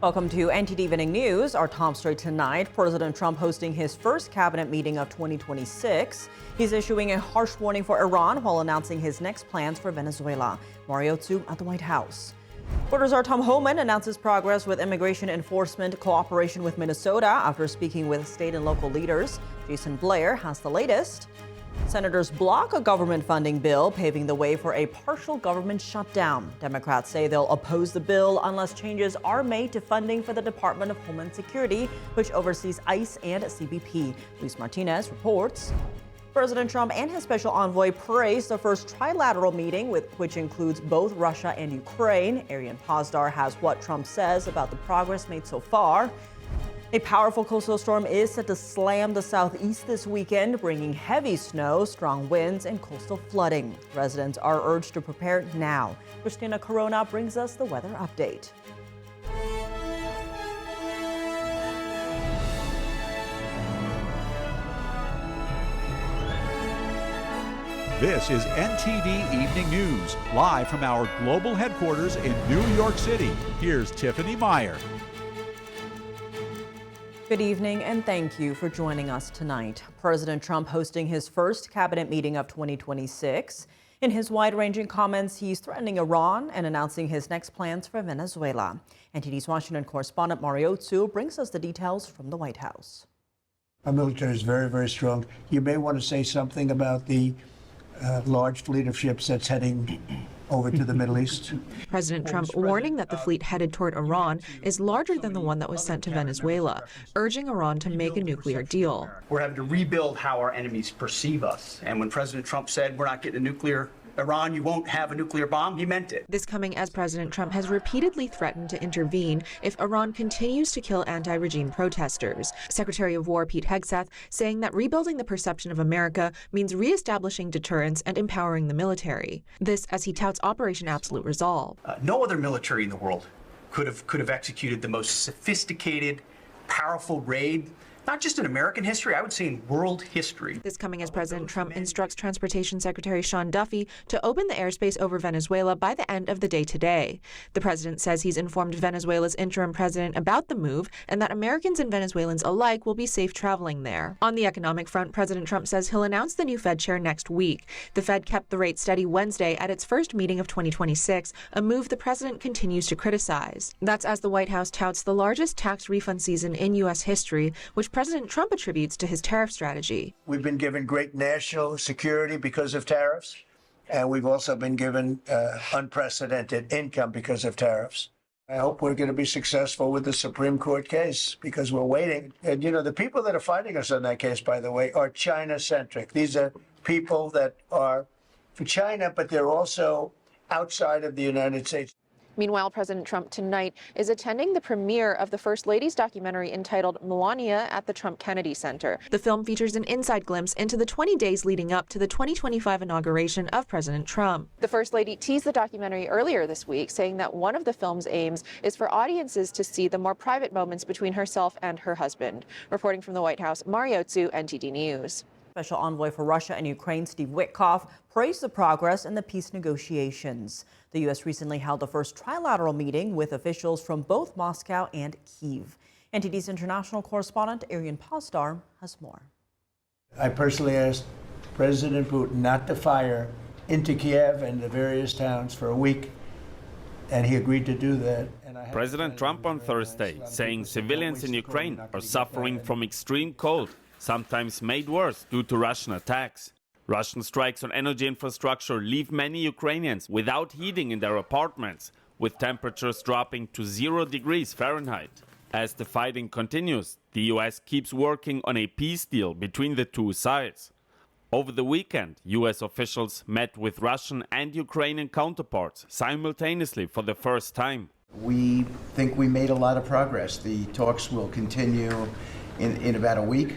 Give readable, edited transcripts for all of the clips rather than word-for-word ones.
Welcome to NTD Evening News. Our top story tonight, President Trump hosting his first cabinet meeting of 2026. He's issuing a harsh warning for Iran while announcing his next plans for Venezuela. Mario Tzu at the White House. Reporters Tom Homan announces progress with immigration enforcement cooperation with Minnesota after speaking with state and local leaders. Jason Blair has the latest. Senators block a government funding bill, paving the way for a partial government shutdown. Democrats say they'll oppose the bill unless changes are made to funding for the Department of Homeland Security, which oversees ICE and CBP. Luis Martinez reports. President Trump and his special envoy praised the first trilateral meeting, which includes both Russia and Ukraine. Arian Pazdar has what Trump says about the progress made so far. A powerful coastal storm is set to slam the southeast this weekend, bringing heavy snow, strong winds, and coastal flooding. Residents are urged to prepare now. Christina Corona brings us the weather update. This is NTD Evening News, live from our global headquarters in New York City. Here's Tiffany Meyer. Good evening and thank you for joining us tonight. President Trump hosting his first cabinet meeting of 2026. In his wide-ranging comments, he's threatening Iran and announcing his next plans for Venezuela. NTD's Washington correspondent Mario Tzu brings us the details from the White House. Our military is very, very strong. You may want to say something about the large fleet of ships that's heading over to the Middle East. President Trump warning that the fleet headed toward Iran is larger than the one that was sent to Venezuela, urging Iran to make a nuclear deal. We're having to rebuild how our enemies perceive us. And when President Trump said we're not getting a nuclear Iran, you won't have a nuclear bomb, he meant it. This coming as President Trump has repeatedly threatened to intervene if Iran continues to kill anti-regime protesters. Secretary of War Pete Hegseth saying that rebuilding the perception of America means reestablishing deterrence and empowering the military. This as he touts Operation Absolute Resolve. No other military in the world could have executed the most sophisticated, powerful raid, not just in American history, I would say in world history. This coming as President Trump instructs Transportation Secretary Sean Duffy to open the airspace over Venezuela by the end of the day today. The president says he's informed Venezuela's interim president about the move and that Americans and Venezuelans alike will be safe traveling there. On the economic front, President Trump says he'll announce the new Fed chair next week. The Fed kept the rate steady Wednesday at its first meeting of 2026, a move the president continues to criticize. That's as the White House touts the largest tax refund season in U.S. history, which President Trump attributes to his tariff strategy. We've been given great national security because of tariffs, and we've also been given unprecedented income because of tariffs. I hope we're going to be successful with the Supreme Court case because we're waiting. And, the people that are fighting us on that case, by the way, are China-centric. These are people that are for China, but they're also outside of the United States. Meanwhile, President Trump tonight is attending the premiere of the First Lady's documentary entitled Melania at the Trump Kennedy Center. The film features an inside glimpse into the 20 days leading up to the 2025 inauguration of President Trump. The First Lady teased the documentary earlier this week, saying that one of the film's aims is for audiences to see the more private moments between herself and her husband. Reporting from the White House, Mario Tzu, NTD News. Special Envoy for Russia and Ukraine, Steve Witkoff, praised the progress in the peace negotiations. The U.S. recently held the first trilateral meeting with officials from both Moscow and Kyiv. NTD's international correspondent, Arian Pazdar, has more. I personally asked President Putin not to fire into Kiev and the various towns for a week, and he agreed to do that. President Trump on Thursday saying civilians in Ukraine are suffering from extreme cold, sometimes made worse due to Russian attacks. Russian strikes on energy infrastructure leave many Ukrainians without heating in their apartments, with temperatures dropping to 0 degrees Fahrenheit. As the fighting continues, the U.S. keeps working on a peace deal between the two sides. Over the weekend, U.S. officials met with Russian and Ukrainian counterparts simultaneously for the first time. We think we made a lot of progress. The talks will continue in about a week,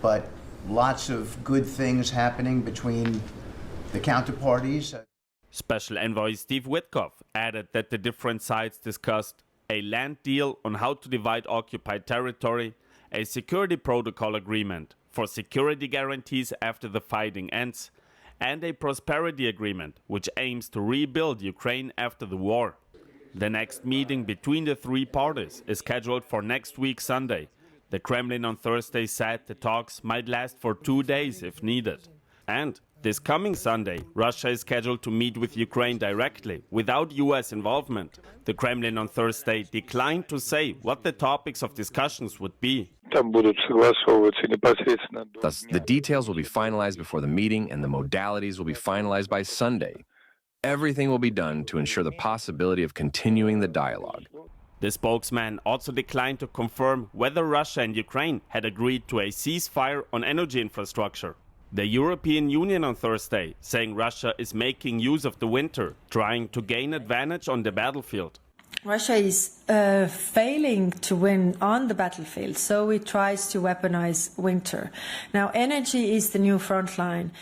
but lots of good things happening between the counterparties. Special Envoy Steve Witkoff added that the different sides discussed a land deal on how to divide occupied territory, a security protocol agreement for security guarantees after the fighting ends, and a prosperity agreement which aims to rebuild Ukraine after the war. The next meeting between the three parties is scheduled for next week Sunday. The Kremlin on Thursday said the talks might last for 2 days if needed. And this coming Sunday, Russia is scheduled to meet with Ukraine directly, without US involvement. The Kremlin on Thursday declined to say what the topics of discussions would be. Thus, the details will be finalized before the meeting and the modalities will be finalized by Sunday. Everything will be done to ensure the possibility of continuing the dialogue. The spokesman also declined to confirm whether Russia and Ukraine had agreed to a ceasefire on energy infrastructure. The European Union on Thursday saying Russia is making use of the winter, trying to gain advantage on the battlefield. Russia is failing to win on the battlefield, so it tries to weaponize winter. Now, energy is the new front line.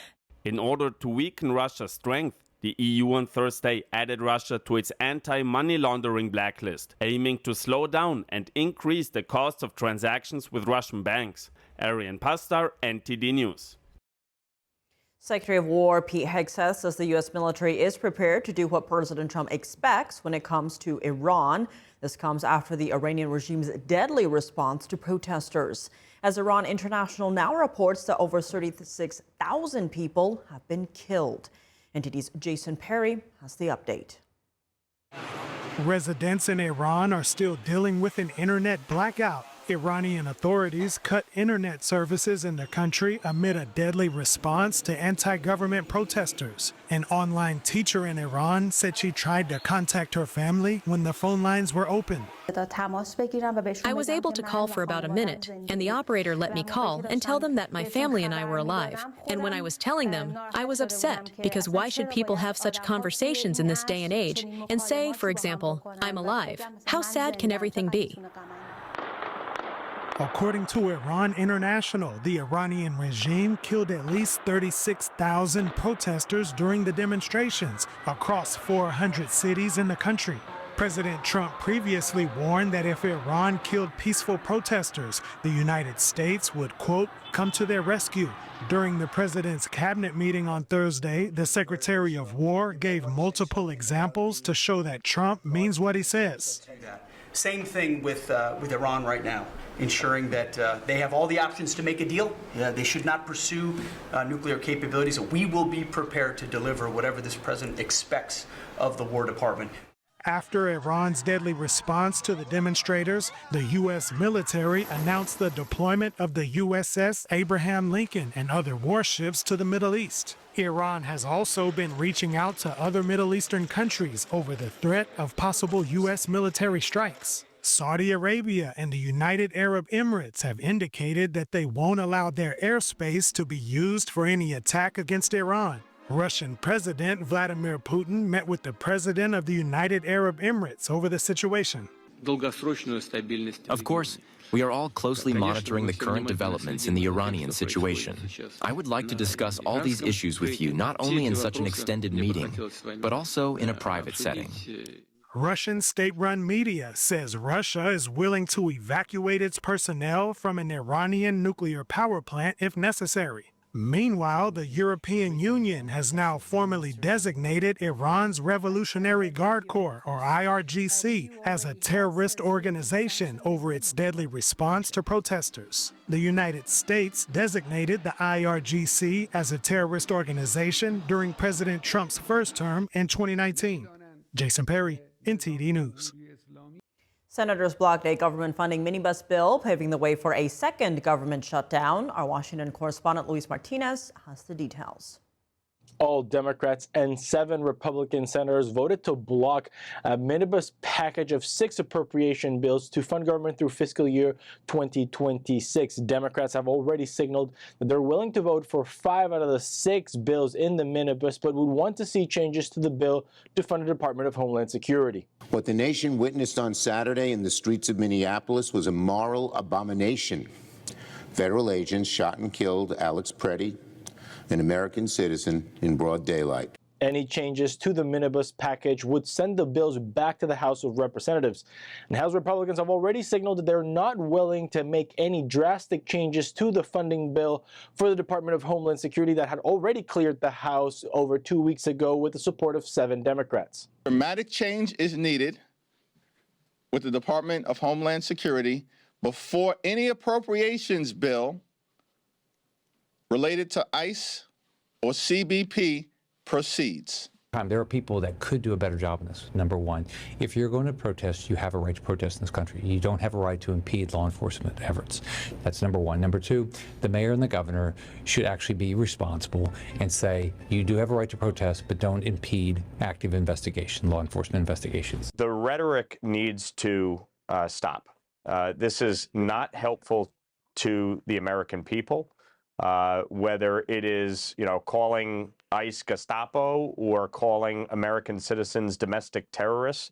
In order to weaken Russia's strength, the EU on Thursday added Russia to its anti-money laundering blacklist, aiming to slow down and increase the cost of transactions with Russian banks. Arian Pastar, NTD News. Secretary of War Pete Hegseth says the U.S. military is prepared to do what President Trump expects when it comes to Iran. This comes after the Iranian regime's deadly response to protesters. As Iran International now reports that over 36,000 people have been killed. NTD's Jason Perry has the update. Residents in Iran are still dealing with an internet blackout. Iranian authorities cut internet services in the country amid a deadly response to anti-government protesters. An online teacher in Iran said she tried to contact her family when the phone lines were open. I was able to call for about a minute, and the operator let me call and tell them that my family and I were alive. And when I was telling them, I was upset, because why should people have such conversations in this day and age and say, for example, I'm alive? How sad can everything be? According to Iran International, the Iranian regime killed at least 36,000 protesters during the demonstrations across 400 cities in the country. President Trump previously warned that if Iran killed peaceful protesters, the United States would, quote, come to their rescue. During the president's cabinet meeting on Thursday, the Secretary of War gave multiple examples to show that Trump means what he says. Same thing with Iran right now, ensuring that they have all the options to make a deal. They should not pursue nuclear capabilities. We will be prepared to deliver whatever this president expects of the War Department. After Iran's deadly response to the demonstrators, the U.S. military announced the deployment of the USS Abraham Lincoln and other warships to the Middle East. Iran has also been reaching out to other Middle Eastern countries over the threat of possible U.S. military strikes. Saudi Arabia and the United Arab Emirates have indicated that they won't allow their airspace to be used for any attack against Iran. Russian President Vladimir Putin met with the President of the United Arab Emirates over the situation. Of course, we are all closely monitoring the current developments in the Iranian situation. I would like to discuss all these issues with you, not only in such an extended meeting, but also in a private setting. Russian state-run media says Russia is willing to evacuate its personnel from an Iranian nuclear power plant if necessary. Meanwhile, the European Union has now formally designated Iran's Revolutionary Guard Corps, or IRGC, as a terrorist organization over its deadly response to protesters. The United States designated the IRGC as a terrorist organization during President Trump's first term in 2019. Jason Perry, NTD News. Senators blocked a government funding minibus bill, paving the way for a second government shutdown. Our Washington correspondent Luis Martinez has the details. All Democrats and 7 Republican senators voted to block a minibus package of 6 appropriation bills to fund government through fiscal year 2026. Democrats have already signaled that they're willing to vote for 5 out of the 6 bills in the minibus, but would want to see changes to the bill to fund the Department of Homeland Security. What the nation witnessed on Saturday in the streets of Minneapolis was a moral abomination. Federal agents shot and killed Alex Preddy, an American citizen, in broad daylight. Any changes to the minibus package would send the bills back to the House of Representatives. And House Republicans have already signaled that they're not willing to make any drastic changes to the funding bill for the Department of Homeland Security that had already cleared the House over 2 weeks ago with the support of 7 Democrats. Dramatic change is needed with the Department of Homeland Security before any appropriations bill related to ICE or CBP proceeds. There are people that could do a better job in this, number one. If you're going to protest, you have a right to protest in this country. You don't have a right to impede law enforcement efforts. That's number one. Number two, the mayor and the governor should actually be responsible and say, you do have a right to protest, but don't impede active investigation, law enforcement investigations. The rhetoric needs to stop. This is not helpful to the American people. Whether it is, calling ICE Gestapo or calling American citizens domestic terrorists,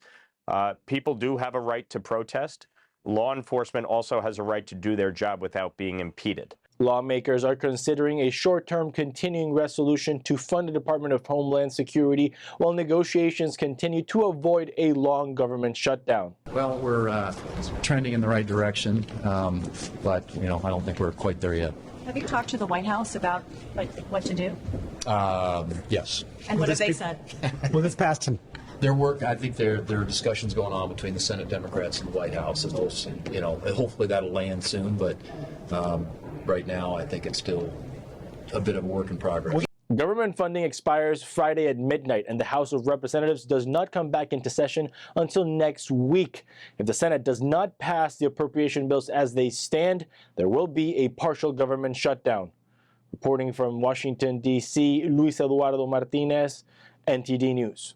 people do have a right to protest. Law enforcement also has a right to do their job without being impeded. Lawmakers are considering a short-term continuing resolution to fund the Department of Homeland Security while negotiations continue to avoid a long government shutdown. Well, we're trending in the right direction, but I don't think we're quite there yet. Have you talked to the White House about what to do? Yes. And what have they said? Well, this passed their work. I think there are discussions going on between the Senate Democrats and the White House, and those, hopefully that'll land soon. But right now, I think it's still a bit of a work in progress. Government funding expires Friday at midnight, and the House of Representatives does not come back into session until next week. If the Senate does not pass the appropriation bills as they stand, there will be a partial government shutdown. Reporting from Washington, D.C., Luis Eduardo Martinez, NTD News.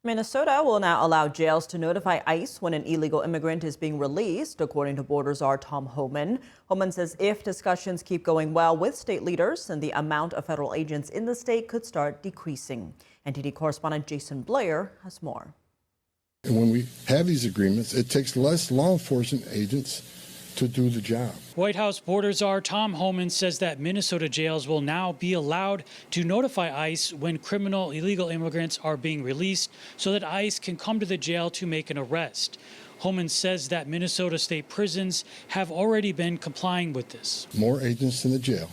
Minnesota will now allow jails to notify ICE when an illegal immigrant is being released, according to border czar Tom Homan. Homan says if discussions keep going well with state leaders, then the amount of federal agents in the state could start decreasing. NTD correspondent Jason Blair has more. And when we have these agreements, it takes less law enforcement agents to do the job. White House border czar Tom Homan says that Minnesota jails will now be allowed to notify ICE when criminal illegal immigrants are being released so that ICE can come to the jail to make an arrest. Homan says that Minnesota state prisons have already been complying with this. More agents in the jail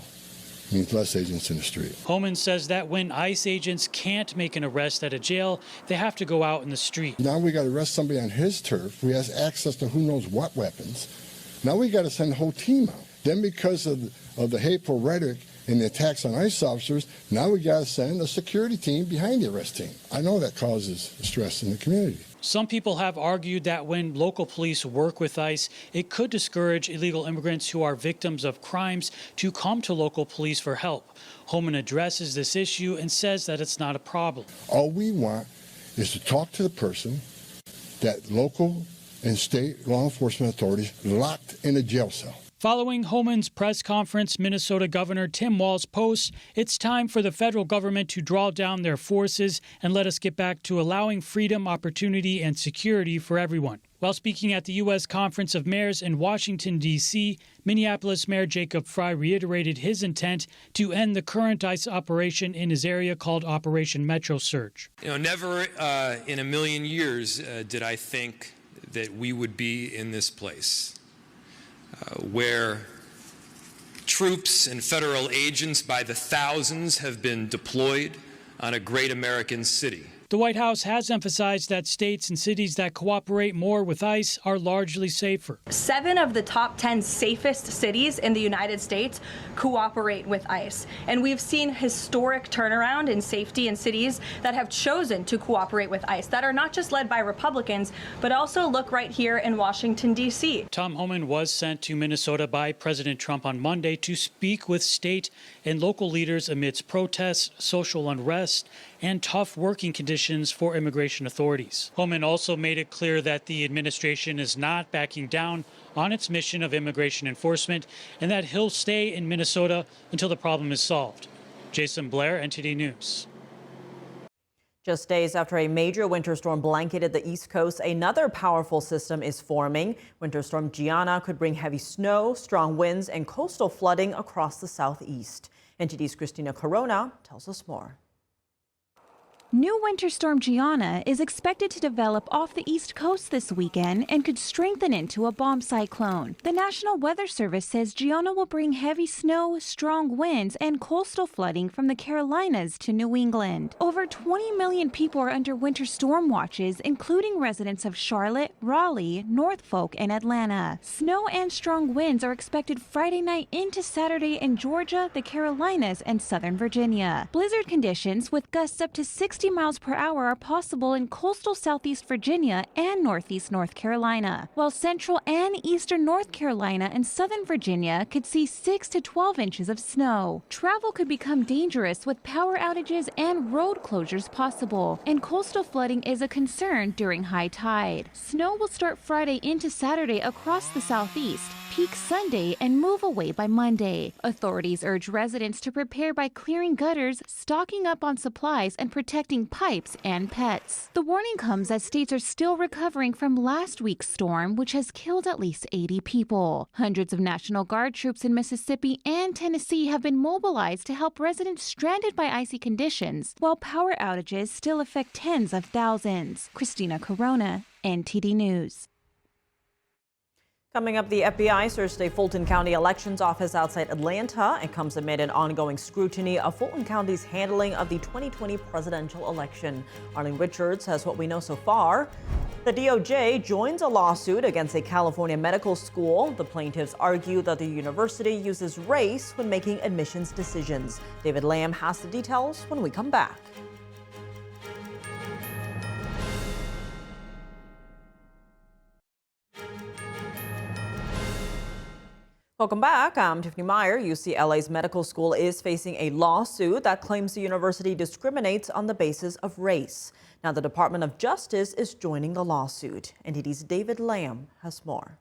means less agents in the street. Homan says that when ICE agents can't make an arrest at a jail, they have to go out in the street. Now we got to arrest somebody on his turf who has access to who knows what weapons. Now we got to send the whole team out. Then because of the hateful rhetoric and the attacks on ICE officers, now we got to send a security team behind the arrest team. I know that causes stress in the community. Some people have argued that when local police work with ICE, it could discourage illegal immigrants who are victims of crimes to come to local police for help. Homan addresses this issue and says that it's not a problem. All we want is to talk to the person that local and state law enforcement authorities locked in a jail cell. Following Homan's press conference, Minnesota Governor Tim Walz posts, it's time for the federal government to draw down their forces and let us get back to allowing freedom, opportunity, and security for everyone. While speaking at the U.S. Conference of Mayors in Washington, D.C., Minneapolis Mayor Jacob Frey reiterated his intent to end the current ICE operation in his area called Operation Metro Surge. Never in a million years did I think that we would be in this place. Where troops and federal agents by the thousands have been deployed on a great American city. The White House has emphasized that states and cities that cooperate more with ICE are largely safer. 7 of the top 10 safest cities in the United States cooperate with ICE. And we've seen historic turnaround in safety in cities that have chosen to cooperate with ICE, that are not just led by Republicans, but also look right here in Washington, D.C. Tom Homan was sent to Minnesota by President Trump on Monday to speak with state and local leaders amidst protests, social unrest, and tough working conditions for immigration authorities. Homan also made it clear that the administration is not backing down on its mission of immigration enforcement and that he'll stay in Minnesota until the problem is solved. Jason Blair, NTD News. Just days after a major winter storm blanketed the East Coast, another powerful system is forming. Winter Storm Gianna could bring heavy snow, strong winds, and coastal flooding across the southeast. NTD's Christina Corona tells us more. New winter storm Gianna is expected to develop off the east coast this weekend and could strengthen into a bomb cyclone. The National Weather Service says Gianna will bring heavy snow, strong winds, and coastal flooding from the Carolinas to New England. Over 20 million people are under winter storm watches, including residents of Charlotte, Raleigh, Norfolk, and Atlanta. Snow and strong winds are expected Friday night into Saturday in Georgia, the Carolinas, and southern Virginia. Blizzard conditions with gusts up to 60 miles per hour are possible in coastal southeast Virginia and northeast North Carolina, while central and eastern North Carolina and southern Virginia could see 6 to 12 inches of snow. Travel could become dangerous with power outages and road closures possible, and coastal flooding is a concern during high tide. Snow will start Friday into Saturday across the southeast, peak Sunday, and move away by Monday. Authorities urge residents to prepare by clearing gutters, stocking up on supplies, and protecting pipes and pets. The warning comes as states are still recovering from last week's storm, which has killed at least 80 people. Hundreds of National Guard troops in Mississippi and Tennessee have been mobilized to help residents stranded by icy conditions, while power outages still affect tens of thousands. Christina Corona, NTD News. Coming up, the FBI searched a Fulton County Elections Office outside Atlanta. It comes amid an ongoing scrutiny of Fulton County's handling of the 2020 presidential election. Arlene Richards has what we know so far. The DOJ joins a lawsuit against a California medical school. The plaintiffs argue that the university uses race when making admissions decisions. David Lamb has the details when we come back. Welcome back. I'm Tiffany Meyer. UCLA's medical school is facing a lawsuit that claims the university discriminates on the basis of race. Now, the Department of Justice is joining the lawsuit. NTD's David Lamb has more.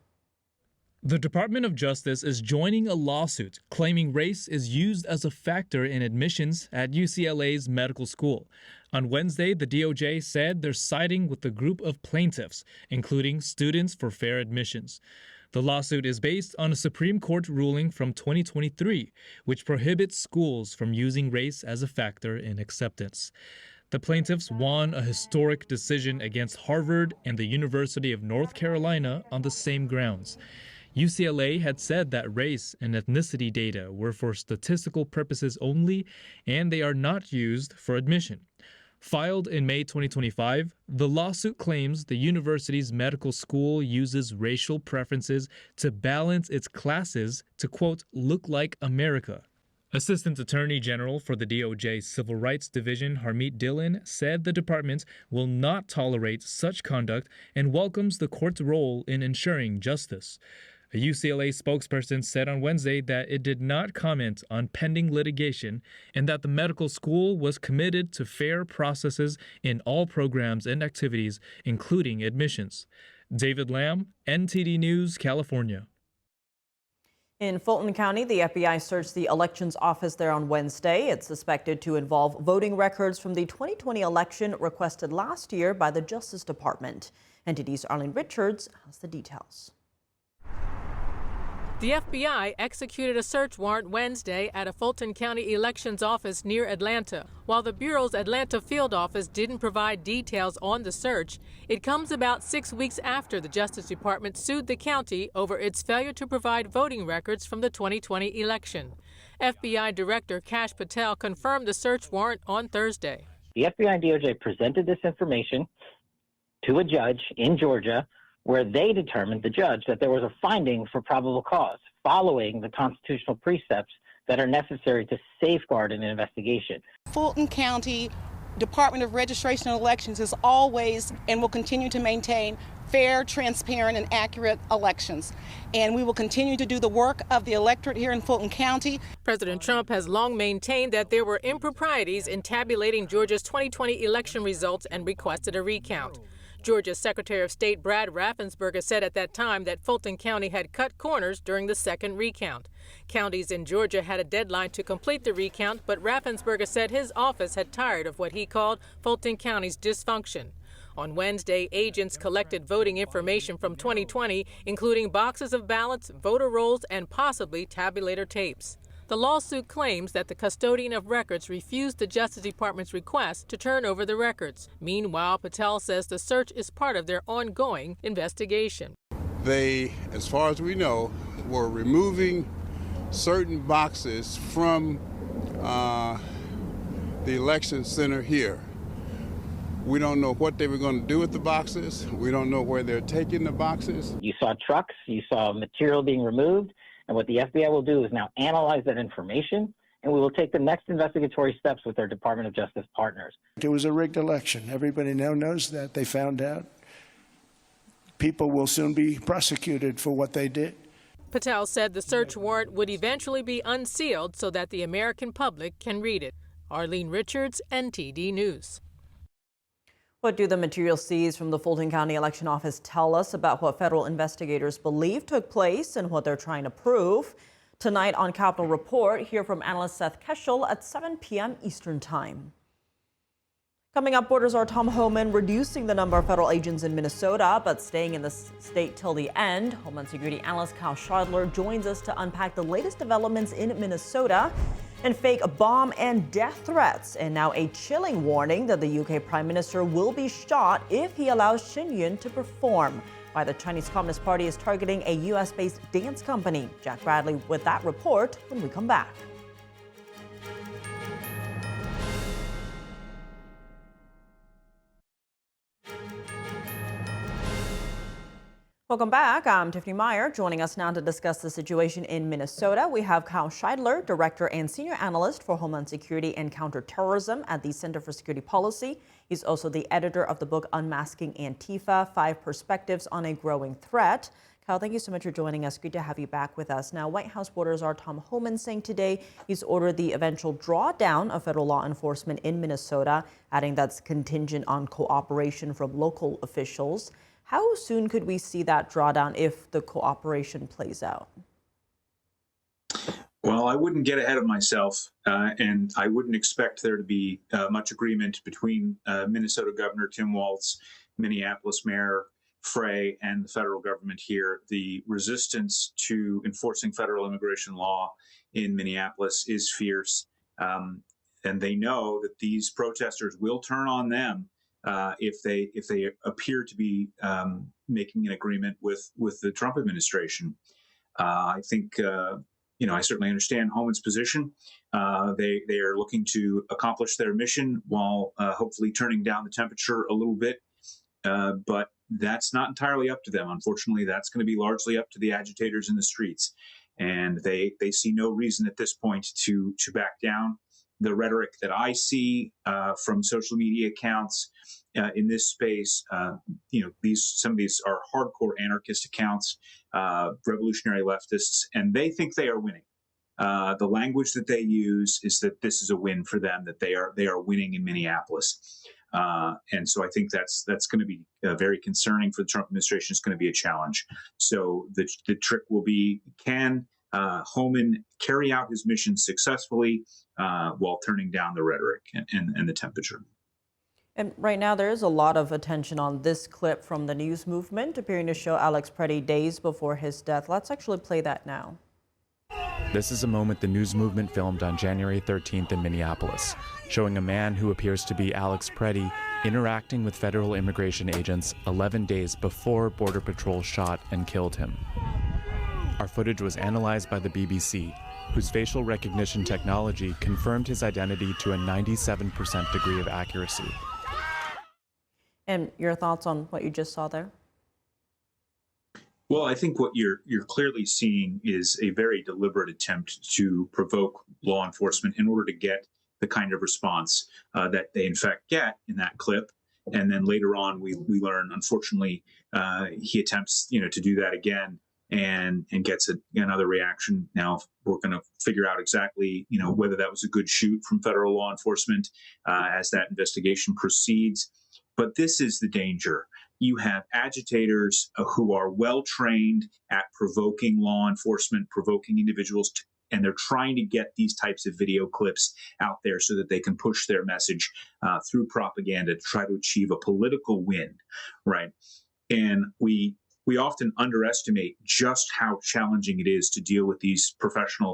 The Department of Justice is joining a lawsuit claiming race is used as a factor in admissions at UCLA's medical school. On Wednesday, the DOJ said they're siding with a group of plaintiffs, including Students for Fair Admissions. The lawsuit is based on a Supreme Court ruling from 2023, which prohibits schools from using race as a factor in acceptance. The plaintiffs won a historic decision against Harvard and the University of North Carolina on the same grounds. UCLA had said that race and ethnicity data were for statistical purposes only, and they are not used for admission. Filed in May 2025, the lawsuit claims the university's medical school uses racial preferences to balance its classes to, quote, look like America. Assistant Attorney General for the DOJ Civil Rights Division, Harmeet Dillon, said the department will not tolerate such conduct and welcomes the court's role in ensuring justice. A UCLA spokesperson said on Wednesday that it did not comment on pending litigation and that the medical school was committed to fair processes in all programs and activities, including admissions. David Lamb, NTD News, California. In Fulton County, the FBI searched the elections office there on Wednesday. It's suspected to involve voting records from the 2020 election requested last year by the Justice Department. NTD's Arlene Richards has the details. The FBI executed a search warrant Wednesday at a Fulton County elections office near Atlanta. While the Bureau's Atlanta field office didn't provide details on the search, it comes about 6 weeks after the Justice Department sued the county over its failure to provide voting records from the 2020 election. FBI Director Kash Patel confirmed the search warrant on Thursday. The FBI and DOJ presented this information to a judge in Georgia, where they determined, the judge, that there was a finding for probable cause following the constitutional precepts that are necessary to safeguard an investigation. Fulton County Department of Registration and Elections is always and will continue to maintain fair, transparent, and accurate elections. And we will continue to do the work of the electorate here in Fulton County. President Trump has long maintained that there were improprieties in tabulating Georgia's 2020 election results and requested a recount. Georgia's Secretary of State Brad Raffensperger said at that time that Fulton County had cut corners during the second recount. Counties in Georgia had a deadline to complete the recount, but Raffensperger said his office had tired of what he called Fulton County's dysfunction. On Wednesday, agents collected voting information from 2020, including boxes of ballots, voter rolls, and possibly tabulator tapes. The lawsuit claims that the custodian of records refused the Justice Department's request to turn over the records. Meanwhile, Patel says the search is part of their ongoing investigation. They, as far as we know, were removing certain boxes from the election center here. We don't know what they were going to do with the boxes. We don't know where they're taking the boxes. You saw trucks, you saw material being removed, and what the FBI will do is now analyze that information, and we will take the next investigatory steps with our Department of Justice partners. It was a rigged election. Everybody now knows that. They found out. People will soon be prosecuted for what they did. Patel said the search warrant would eventually be unsealed so that the American public can read it. Arlene Richards, NTD News. What do the materials seized from the Fulton County Election Office tell us about what federal investigators believe took place and what they're trying to prove? Tonight on Capitol Report, hear from analyst Seth Keschel at 7 p.m. Eastern Time. Coming up, Borders Czar Tom Homan reducing the number of federal agents in Minnesota, but staying in the state till the end. Homeland Security analyst Kyle Scheidler joins us to unpack the latest developments in Minnesota. And fake bomb and death threats, and now a chilling warning that the UK Prime Minister will be shot if he allows Shenyun to perform. Why the Chinese Communist Party is targeting a US-based dance company. Jack Bradley with that report when we come back. Welcome back. I'm Tiffany Meyer. Joining us now to discuss the situation in Minnesota, we have Kyle Scheidler, Director and Senior Analyst for Homeland Security and Counterterrorism at the Center for Security Policy. He's also the editor of the book Unmasking Antifa, 5 Perspectives on a Growing Threat. Kyle, thank you so much for joining us. Good to have you back with us. Now, White House Borders Czar Tom Homan saying today he's ordered the eventual drawdown of federal law enforcement in Minnesota, adding that's contingent on cooperation from local officials. How soon could we see that drawdown if the cooperation plays out? Well, I wouldn't get ahead of myself, and I wouldn't expect there to be much agreement between Minnesota Governor Tim Walz, Minneapolis Mayor Frey, and the federal government here. The resistance to enforcing federal immigration law in Minneapolis is fierce, and they know that these protesters will turn on them if they appear to be making an agreement with the Trump administration. I think I certainly understand Homan's position. They are looking to accomplish their mission while hopefully turning down the temperature a little bit, but that's not entirely up to them. Unfortunately, that's going to be largely up to the agitators in the streets, and they see no reason at this point to back down. The rhetoric that I see from social media accounts in this space, some of these are hardcore anarchist accounts, revolutionary leftists, and they think they are winning. The language that they use is that this is a win for them, that they are winning in Minneapolis, and so I think that's going to be very concerning for the Trump administration. It's going to be a challenge. So the trick will be, can Homan carry out his mission successfully while turning down the rhetoric and the temperature. And right now there is a lot of attention on this clip from the news movement appearing to show Alex Preddy days before his death. Let's actually play that now. This is a moment the news movement filmed on January 13th in Minneapolis, showing a man who appears to be Alex Preddy interacting with federal immigration agents 11 days before Border Patrol shot and killed him. Our footage was analyzed by the BBC, whose facial recognition technology confirmed his identity to a 97% degree of accuracy. And your thoughts on what you just saw there? Well, I think what you're clearly seeing is a very deliberate attempt to provoke law enforcement in order to get the kind of response that they in fact get in that clip. And then later on, we learn, unfortunately, he attempts to do that again and gets another reaction. Now we're going to figure out exactly whether that was a good shoot from federal law enforcement as that investigation proceeds. But this is the danger. You have agitators who are well trained at provoking law enforcement, provoking individuals, and they're trying to get these types of video clips out there so that they can push their message through propaganda to try to achieve a political win, right? And we we often underestimate just how challenging it is to deal with these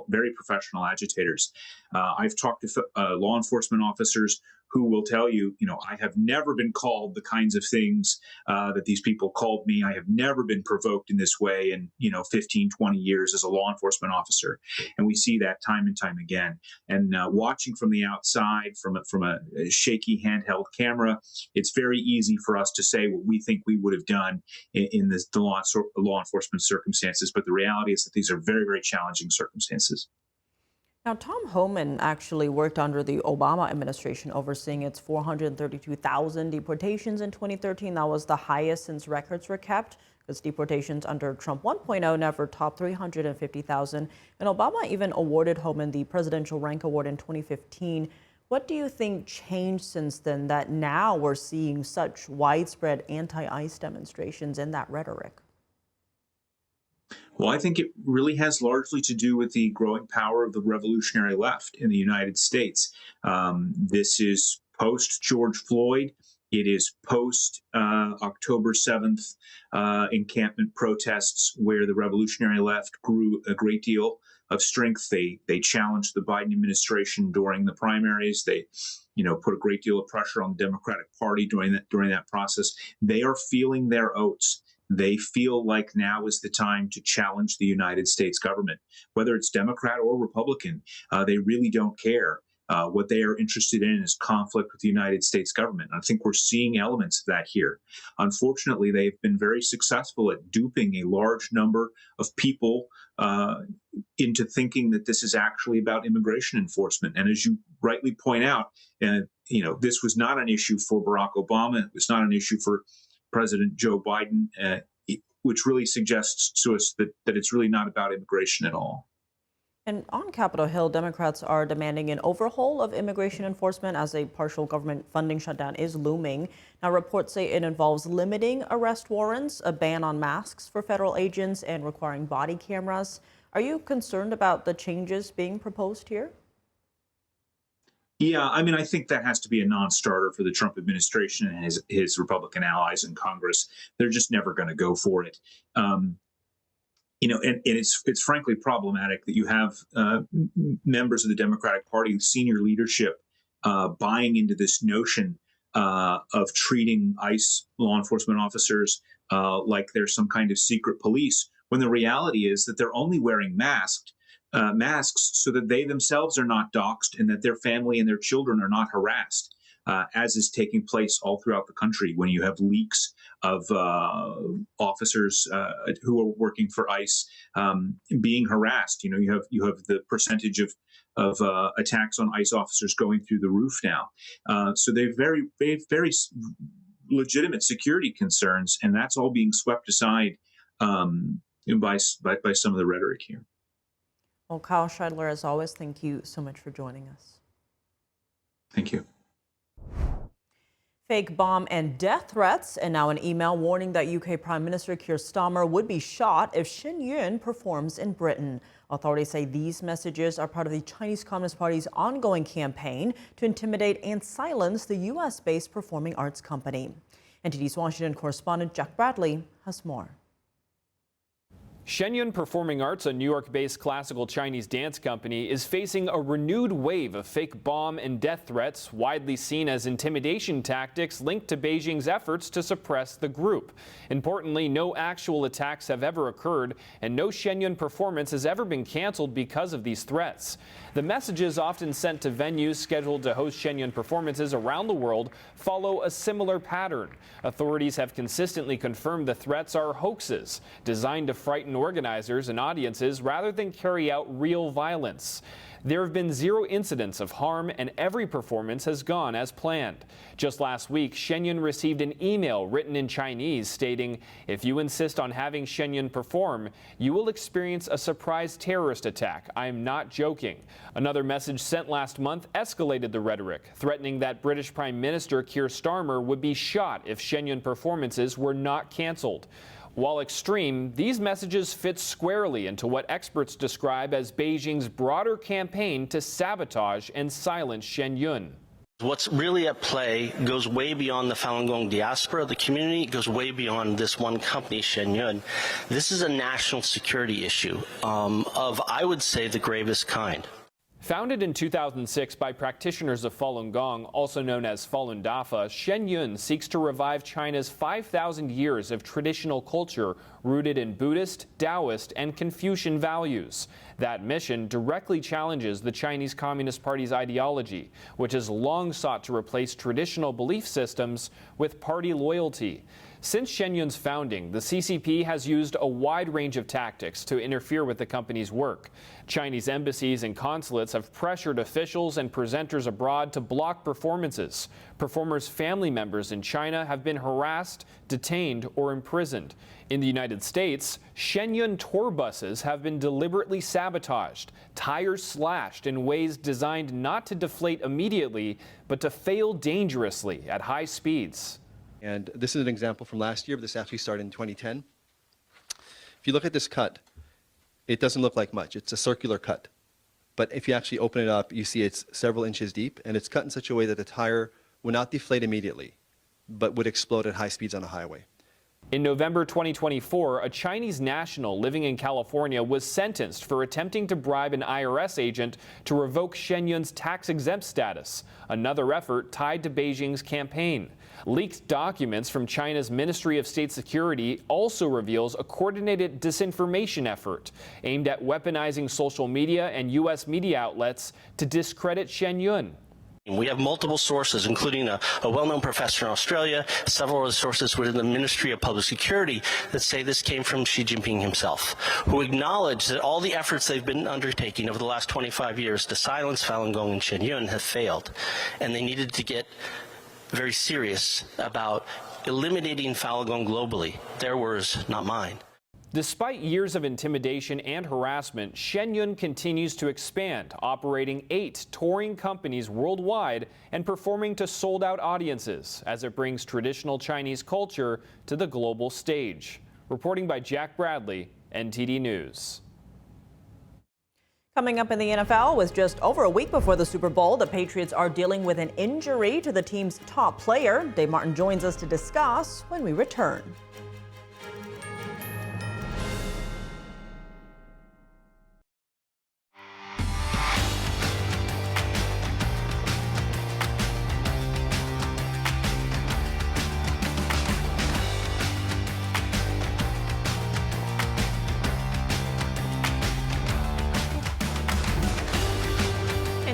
very professional agitators. I've talked to law enforcement officers who will tell you, I have never been called the kinds of things that these people called me. I have never been provoked in this way in, 15, 20 years as a law enforcement officer. And we see that time and time again. And watching from the outside, from a shaky handheld camera, it's very easy for us to say what we think we would have done in the law enforcement circumstances. But the reality is that these are very, very challenging circumstances. Now, Tom Homan actually worked under the Obama administration, overseeing its 432,000 deportations in 2013. That was the highest since records were kept, because deportations under Trump 1.0 never topped 350,000. And Obama even awarded Homan the Presidential Rank Award in 2015. What do you think changed since then that now we're seeing such widespread anti-ICE demonstrations and that rhetoric? Well, I think it really has largely to do with the growing power of the revolutionary left in the United States. This is post George Floyd. It is post October 7th encampment protests, where the revolutionary left grew a great deal of strength. They challenged the Biden administration during the primaries. They put a great deal of pressure on the Democratic Party during that process. They are feeling their oats. They feel like now is the time to challenge the United States government, whether it's Democrat or Republican. They really don't care. What they are interested in is conflict with the United States government. And I think we're seeing elements of that here. Unfortunately, they've been very successful at duping a large number of people into thinking that this is actually about immigration enforcement. And as you rightly point out, this was not an issue for Barack Obama. It was not an issue for President Joe Biden, which really suggests to us that it's really not about immigration at all. And on Capitol Hill, Democrats are demanding an overhaul of immigration enforcement as a partial government funding shutdown is looming. Now, reports say it involves limiting arrest warrants, a ban on masks for federal agents, and requiring body cameras. Are you concerned about the changes being proposed here? Yeah, I think that has to be a non-starter for the Trump administration and his Republican allies in Congress. They're just never going to go for it. And it's frankly problematic that you have members of the Democratic Party, senior leadership, buying into this notion of treating ICE law enforcement officers like they're some kind of secret police, when the reality is that they're only wearing masks so that they themselves are not doxxed and that their family and their children are not harassed, as is taking place all throughout the country when you have leaks of officers who are working for ICE being harassed. You have the percentage of attacks on ICE officers going through the roof now. So they have very legitimate security concerns, and that's all being swept aside by some of the rhetoric here. Well, Kyle Scheidler, as always, thank you so much for joining us. Thank you. Fake bomb and death threats, and now an email warning that UK Prime Minister Keir Starmer would be shot if Shen Yun performs in Britain. Authorities say these messages are part of the Chinese Communist Party's ongoing campaign to intimidate and silence the U.S.-based performing arts company. NTD's Washington correspondent Jack Bradley has more. Shen Yun Performing Arts, a New York-based classical Chinese dance company, is facing a renewed wave of fake bomb and death threats, widely seen as intimidation tactics linked to Beijing's efforts to suppress the group. Importantly, no actual attacks have ever occurred, and no Shen Yun performance has ever been canceled because of these threats. The messages often sent to venues scheduled to host Shen Yun performances around the world follow a similar pattern. Authorities have consistently confirmed the threats are hoaxes designed to frighten organizers and audiences rather than carry out real violence. There have been 0 incidents of harm, and every performance has gone as planned. Just last week, Shen Yun received an email written in Chinese stating, "If you insist on having Shen Yun perform, you will experience a surprise terrorist attack. I am not joking." Another message sent last month escalated the rhetoric, threatening that British Prime Minister Keir Starmer would be shot if Shen Yun performances were not cancelled. While extreme, these messages fit squarely into what experts describe as Beijing's broader campaign to sabotage and silence Shen Yun. What's really at play goes way beyond the Falun Gong diaspora, the community. It goes way beyond this one company, Shenyun. This is a national security issue of, I would say, the gravest kind. Founded in 2006 by practitioners of Falun Gong, also known as Falun Dafa, Shenyun seeks to revive China's 5,000 years of traditional culture rooted in Buddhist, Taoist, and Confucian values. That mission directly challenges the Chinese Communist Party's ideology, which has long sought to replace traditional belief systems with party loyalty. Since Shenyun's founding, the CCP has used a wide range of tactics to interfere with the company's work. Chinese embassies and consulates have pressured officials and presenters abroad to block performances. Performers' family members in China have been harassed, detained, or imprisoned. In the United States, Shenyun tour buses have been deliberately sabotaged, tires slashed in ways designed not to deflate immediately, but to fail dangerously at high speeds. And this is an example from last year, but this actually started in 2010. If you look at this cut, it doesn't look like much. It's a circular cut. But if you actually open it up, you see it's several inches deep, and it's cut in such a way that the tire would not deflate immediately, but would explode at high speeds on a highway. In November 2024, a Chinese national living in California was sentenced for attempting to bribe an IRS agent to revoke Shenyun's tax-exempt status, another effort tied to Beijing's campaign. Leaked documents from China's Ministry of State Security also reveals a coordinated disinformation effort aimed at weaponizing social media and U.S. media outlets to discredit Shenyun. We have multiple sources, including a well-known professor in Australia, several other sources within the Ministry of Public Security that say this came from Xi Jinping himself, who acknowledged that all the efforts they've been undertaking over the last 25 years to silence Falun Gong and Shenyun have failed, and they needed to get very serious about eliminating Falun Gong globally. Their words, not mine. Despite years of intimidation and harassment, Shenyun continues to expand, operating 8 touring companies worldwide and performing to sold-out audiences as it brings traditional Chinese culture to the global stage. Reporting by Jack Bradley, NTD News. Coming up in the NFL, with just over a week before the Super Bowl, the Patriots are dealing with an injury to the team's top player. Dave Martin joins us to discuss when we return.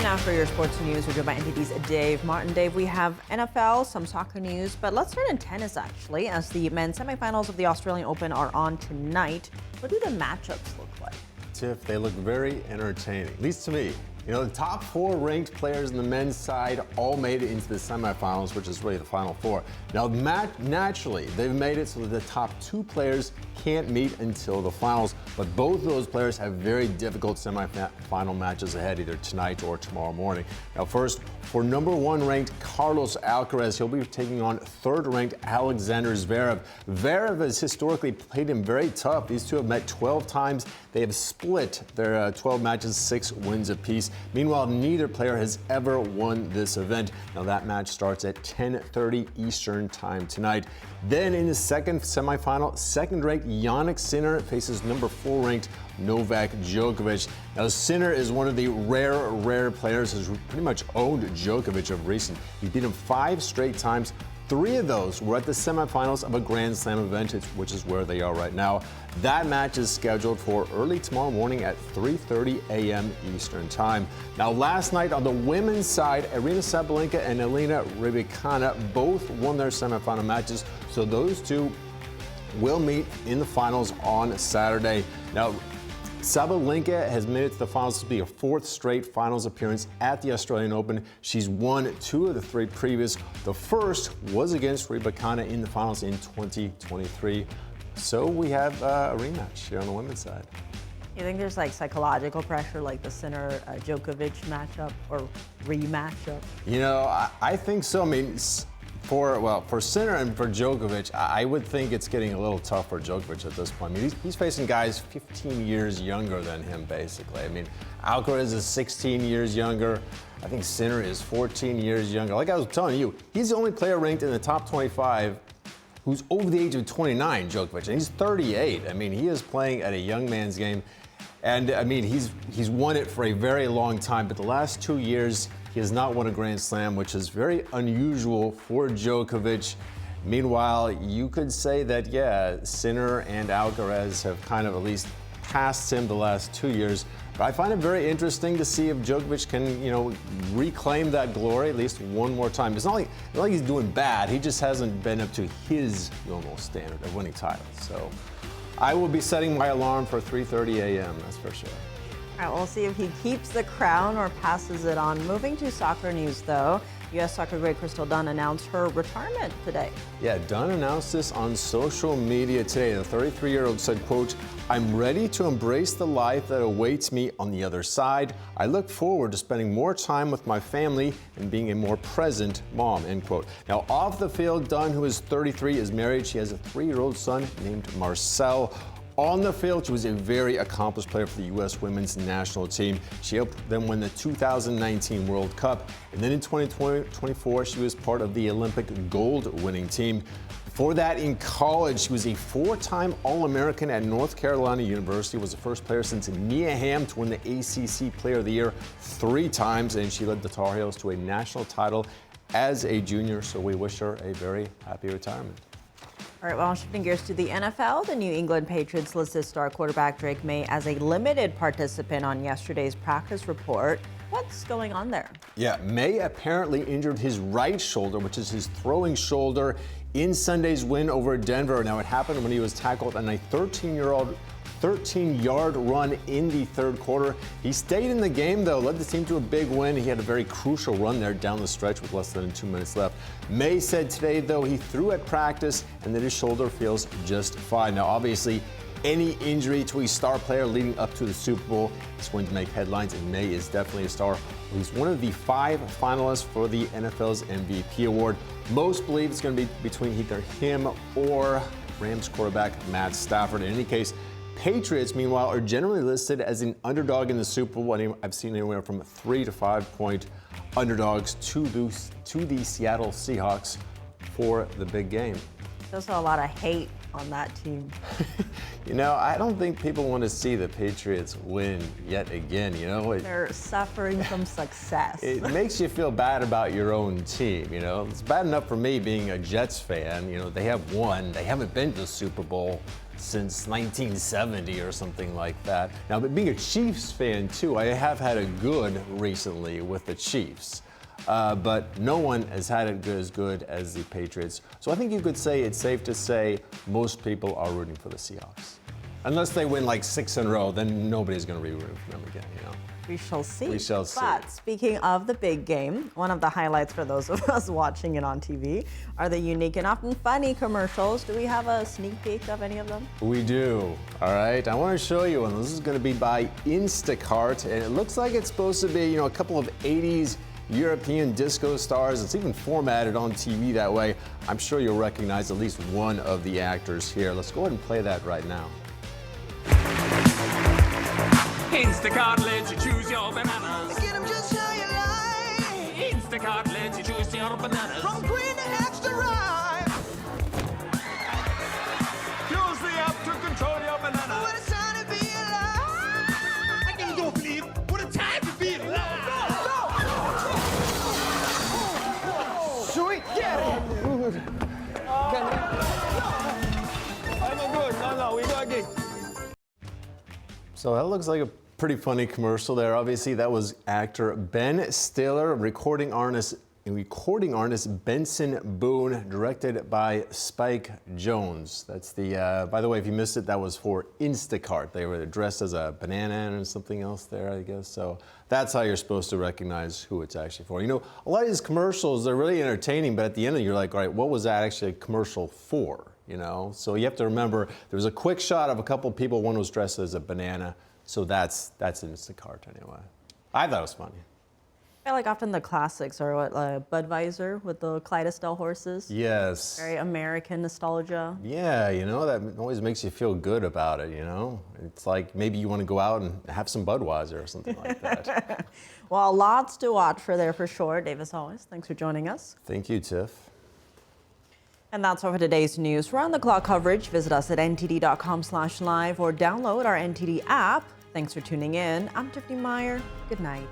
Now for your sports news, we're joined by NTD's Dave Martin. Dave, we have NFL, some soccer news, but let's start in tennis actually, as the men's semifinals of the Australian Open are on tonight. What do the matchups look like? Tiff, they look very entertaining, at least to me. You know, the top 4 ranked players in the men's side all made it into the semifinals, which is really the final 4. Now, naturally, they've made it so that the top 2 players can't meet until the finals, but both of those players have very difficult semifinal matches ahead, either tonight or tomorrow morning. Now, first, for number 1 ranked Carlos Alcaraz, he'll be taking on 3rd ranked Alexander Zverev. Zverev has historically played him very tough. These two have met 12 times. They have split their 12 matches, 6 wins apiece. Meanwhile, neither player has ever won this event. Now that match starts at 10:30 Eastern time tonight. Then in the second semifinal, 2nd-ranked Jannik Sinner faces number 4-ranked Novak Djokovic. Now Sinner is one of the rare players who's pretty much owned Djokovic of recent. He beat him 5 straight times. 3 of those were at the semifinals of a Grand Slam event, which is where they are right now. That match is scheduled for early tomorrow morning at 3:30 a.m. Eastern Time. Now, last night on the women's side, Aryna Sabalenka and Elena Rybakina both won their semifinal matches, so those two will meet in the finals on Saturday. Now, Sabalenka has made it to the finals. This will be her 4th straight finals appearance at the Australian Open. She's won 2 of the 3 previous. The first was against Rybakina in the finals in 2023. So we have a rematch here on the women's side. You think there's like psychological pressure, like the Sinner-Djokovic matchup or rematchup? You know, I think so. I mean, For Sinner and for Djokovic, I would think it's getting a little tough for Djokovic at this point. I mean, he's facing guys 15 years younger than him, basically. I mean, Alcaraz is 16 years younger. I think Sinner is 14 years younger. Like I was telling you, he's the only player ranked in the top 25 who's over the age of 29, Djokovic, and he's 38. I mean, he is playing at a young man's game. And I mean, he's won it for a very long time, but the last 2 years, he has not won a Grand Slam, which is very unusual for Djokovic. Meanwhile, you could say that, yeah, Sinner and Alcaraz have kind of at least passed him the last 2 years. But I find it very interesting to see if Djokovic can, reclaim that glory at least one more time. It's not like he's doing bad. He just hasn't been up to his normal standard of winning titles. So I will be setting my alarm for 3:30 a.m., that's for sure. All right, we'll see if he keeps the crown or passes it on. Moving to soccer news, though, U.S. soccer great Crystal Dunn announced her retirement today. Yeah, Dunn announced this on social media today. The 33-year-old said, quote, "I'm ready to embrace the life that awaits me on the other side. I look forward to spending more time with my family and being a more present mom," end quote. Now, off the field, Dunn, who is 33, is married. She has a 3-year-old son named Marcel. On the field, she was a very accomplished player for the U.S. women's national team. She helped them win the 2019 World Cup. And then in 2024, she was part of the Olympic gold winning team. Before that, in college, she was a 4-time All-American at North Carolina University, was the first player since Mia Hamm to win the ACC Player of the Year 3 times, and she led the Tar Heels to a national title as a junior, so we wish her a very happy retirement. All right, well, shifting gears to the NFL, the New England Patriots listed star quarterback Drake May as a limited participant on yesterday's practice report. What's going on there? Yeah, May apparently injured his right shoulder, which is his throwing shoulder, in Sunday's win over Denver. Now, it happened when he was tackled on a 13-yard run in the third quarter. He stayed in the game, though, led the team to a big win. He had a very crucial run there down the stretch with less than 2 minutes left. May said today, though, he threw at practice and that his shoulder feels just fine. Now, obviously, any injury to a star player leading up to the Super Bowl is going to make headlines, and May is definitely a star. He's one of the 5 finalists for the NFL's MVP award. Most believe it's going to be between either him or Rams quarterback Matt Stafford. In any case, Patriots, meanwhile, are generally listed as an underdog in the Super Bowl. I've seen anywhere from 3 to 5 point underdogs to the Seattle Seahawks for the big game. There's a lot of hate on that team. I don't think people want to see the Patriots win yet again. They're suffering from success. It makes you feel bad about your own team. It's bad enough for me being a Jets fan. They have won. They haven't been to the Super Bowl since 1970 or something like that. Now, but being a Chiefs fan too, I have had a good recently with the Chiefs. But no one has had it as good as the Patriots. So I think you could say it's safe to say most people are rooting for the Seahawks. Unless they win like 6 in a row, then nobody's going to be rooting for them again, We shall see. We shall see. But speaking of the big game, one of the highlights for those of us watching it on TV are the unique and often funny commercials. Do we have a sneak peek of any of them? We do. All right. I want to show you one. This is going to be by Instacart, and it looks like it's supposed to be, a couple of 80s European disco stars. It's even formatted on TV that way. I'm sure you'll recognize at least one of the actors here. Let's go ahead and play that right now. Instacart lets you choose your bananas. Get them just how you like. Instacart lets you choose your bananas. From green to extra ripe. Use the app to control your bananas. What a time to be alive. I can go believe what a time to be alive. Sweet, get it. I'm good. No, we go again. So that looks like a pretty funny commercial there. Obviously, that was actor Ben Stiller, recording artist Benson Boone, directed by Spike Jonze. That's the, by the way, if you missed it, that was for Instacart. They were dressed as a banana and something else there, I guess. So that's how you're supposed to recognize who it's actually for. A lot of these commercials, they're really entertaining, but at the end you're like, all right, what was that actually a commercial for? So you have to remember there was a quick shot of a couple people. One was dressed as a banana. So that's Instacart anyway. I thought it was funny. I feel like often the classics are what, Budweiser with the Clydesdale horses. Yes. Very American nostalgia. Yeah, you know, that always makes you feel good about it, you know? It's like maybe you want to go out and have some Budweiser or something like that. Well, lots to watch for there for sure. Dave, as always, thanks for joining us. Thank you, Tiff. And that's all for today's news. For round-the-clock coverage, visit us at ntd.com/live or download our NTD app. Thanks for tuning in. I'm Tiffany Meyer. Good night.